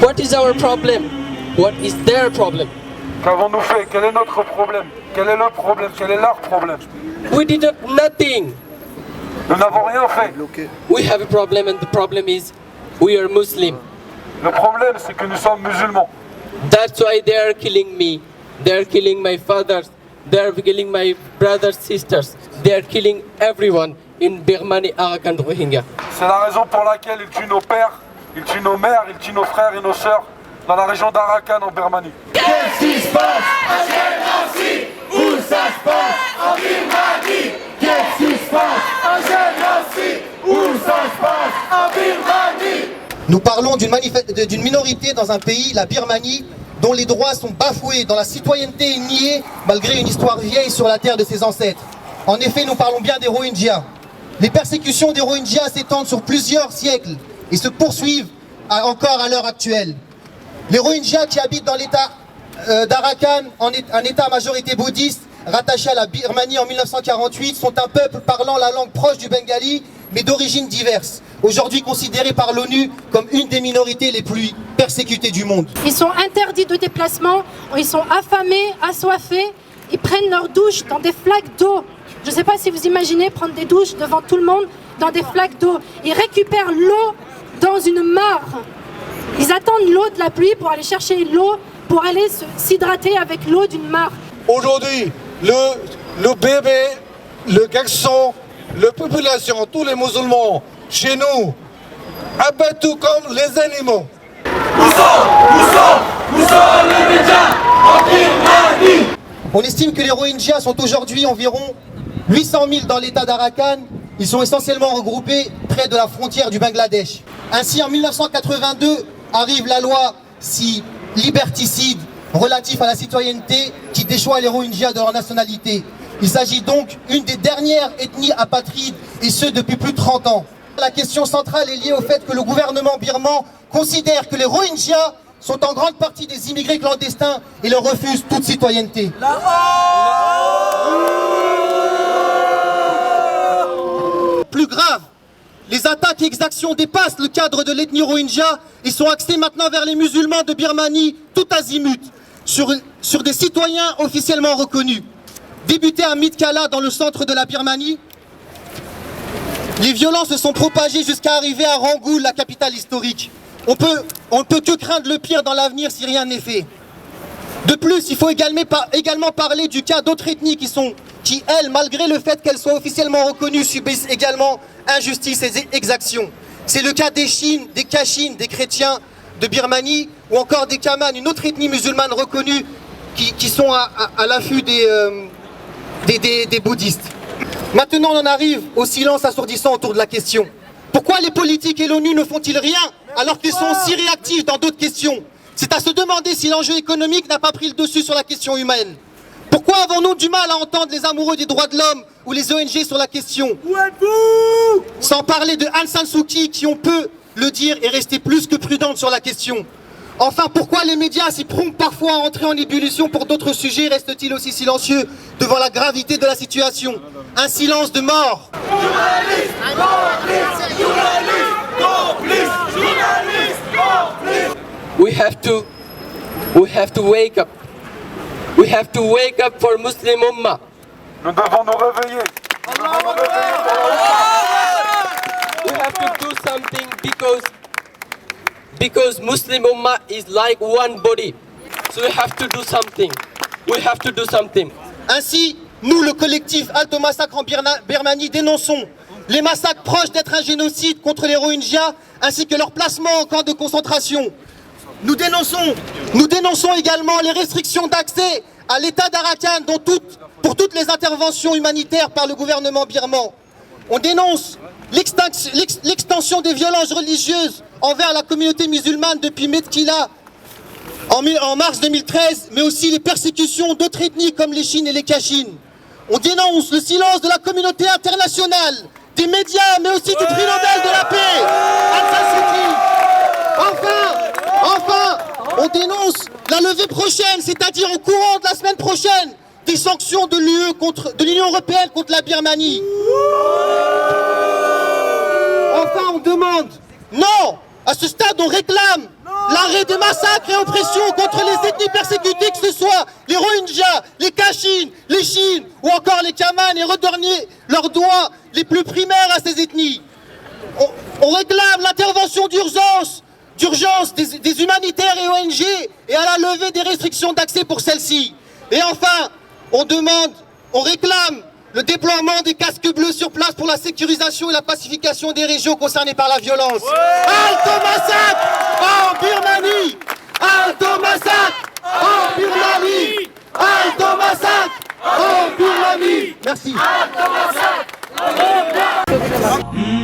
What is our problem? What is their problem? Qu'avons-nous fait? Quel est notre problème? Quel est le problème? Quel est leur problème? We did nothing. Nous n'avons rien fait. We have a problem, and the problem is we are Muslim. Le problème, c'est que nous sommes musulmans. That's why they are killing me. They are killing my fathers. They are killing my brothers, sisters. They are killing everyone in Birmanie, Arakan, Rohingya. C'est la raison pour laquelle ils tuent nos pères, ils tuent nos mères, ils tuent nos frères et nos sœurs dans la région d'Arakan en Birmanie. Qu'est-ce qui se passe à Génocide? Où ça se passe en Birmanie? Qu'est-ce qui se passe à Génocide? Où ça se passe en Birmanie? Nous parlons d'une minorité dans un pays, la Birmanie, dont les droits sont bafoués, dont la citoyenneté est niée malgré une histoire vieille sur la terre de ses ancêtres. En effet, nous parlons bien des Rohingyas. Les persécutions des Rohingyas s'étendent sur plusieurs siècles et se poursuivent encore à l'heure actuelle. Les Rohingyas qui habitent dans l'état d'Arakan, un état à majorité bouddhiste, rattaché à la Birmanie en 1948, sont un peuple parlant la langue proche du bengali, mais d'origines diverses, aujourd'hui considérés par l'ONU comme une des minorités les plus persécutées du monde. Ils sont interdits de déplacement, ils sont affamés, assoiffés, ils prennent leur douche dans des flaques d'eau. Je ne sais pas si vous imaginez prendre des douches devant tout le monde dans des flaques d'eau. Ils récupèrent l'eau dans une mare. Ils attendent l'eau de la pluie pour aller chercher l'eau, pour aller s'hydrater avec l'eau d'une mare. Aujourd'hui, le bébé, le garçon, la population, tous les musulmans, chez nous, abattus comme les animaux. Où sont les médias en Birmanie? On estime que les Rohingyas sont aujourd'hui environ 800 000 dans l'état d'Arakan. Ils sont essentiellement regroupés près de la frontière du Bangladesh. Ainsi, en 1982, arrive la loi si liberticide relative à la citoyenneté qui déchoit les Rohingyas de leur nationalité. Il s'agit donc d'une des dernières ethnies apatrides, et ce depuis plus de 30 ans. La question centrale est liée au fait que le gouvernement birman considère que les Rohingyas sont en grande partie des immigrés clandestins et leur refuse toute citoyenneté. Plus grave, les attaques et exactions dépassent le cadre de l'ethnie Rohingya et sont axées maintenant vers les musulmans de Birmanie, tout azimut, sur des citoyens officiellement reconnus. Débuté à Mithkala dans le centre de la Birmanie, les violences se sont propagées jusqu'à arriver à Rangoon, la capitale historique. On ne peut que craindre le pire dans l'avenir si rien n'est fait. De plus, il faut également parler du cas d'autres ethnies qui, elles, malgré le fait qu'elles soient officiellement reconnues, subissent également injustice et exactions. C'est le cas des Chines, des Kachin, des chrétiens de Birmanie, ou encore des Kaman, une autre ethnie musulmane reconnue, qui sont à l'affût des bouddhistes. Maintenant, on en arrive au silence assourdissant autour de la question. Pourquoi les politiques et l'ONU ne font-ils rien alors qu'ils sont si réactifs dans d'autres questions? C'est à se demander si l'enjeu économique n'a pas pris le dessus sur la question humaine. Pourquoi avons-nous du mal à entendre les amoureux des droits de l'homme ou les ONG sur la question? Où êtes-vous? Sans parler de Aung San Suu Kyi qui, on peut le dire, est restée plus que prudente sur la question. Enfin, pourquoi les médias, si prompts parfois à entrer en ébullition pour d'autres sujets, restent-ils aussi silencieux devant la gravité de la situation? Un silence de mort. Journalistes, complices, journalistes, complices, journalistes, complices. We have to wake up. We have to wake up for Muslim Ummah. Nous devons nous réveiller. We have to do something because Muslim Ummah is like one body. So we have to do something. We have to do something. Ainsi, nous, le collectif Halte au massacre en Birmanie, dénonçons les massacres proches d'être un génocide contre les Rohingyas, ainsi que leur placement en camp de concentration. Nous dénonçons également les restrictions d'accès à l'état d'Arakan pour toutes les interventions humanitaires par le gouvernement birman. On dénonce l'extension des violences religieuses envers la communauté musulmane depuis Methkila en mars 2013, mais aussi les persécutions d'autres ethnies comme les Chines et les Kachin. On dénonce le silence de la communauté internationale, des médias, mais aussi du prix Nobel de la paix, Aung San Suu Kyi. Enfin, on dénonce la levée prochaine, c'est-à-dire au courant de la semaine prochaine, des sanctions de l'Union européenne contre la Birmanie. Enfin, on demande, non, À ce stade, on réclame l'arrêt des massacres et oppressions contre les ethnies persécutées, que ce soit les Rohingyas, les Kachin, les Chines ou encore les Kaman, et redonner leurs droits les plus primaires à ces ethnies. On réclame l'intervention d'urgence des humanitaires et ONG et à la levée des restrictions d'accès pour celles-ci. Et enfin, on réclame le déploiement des casques bleus sur place pour la sécurisation et la pacification des régions concernées par la violence. Halte au massacre en Birmanie! Halte au massacre en Birmanie! Halte au massacre en Birmanie! Merci. Halte au massacre en Birmanie!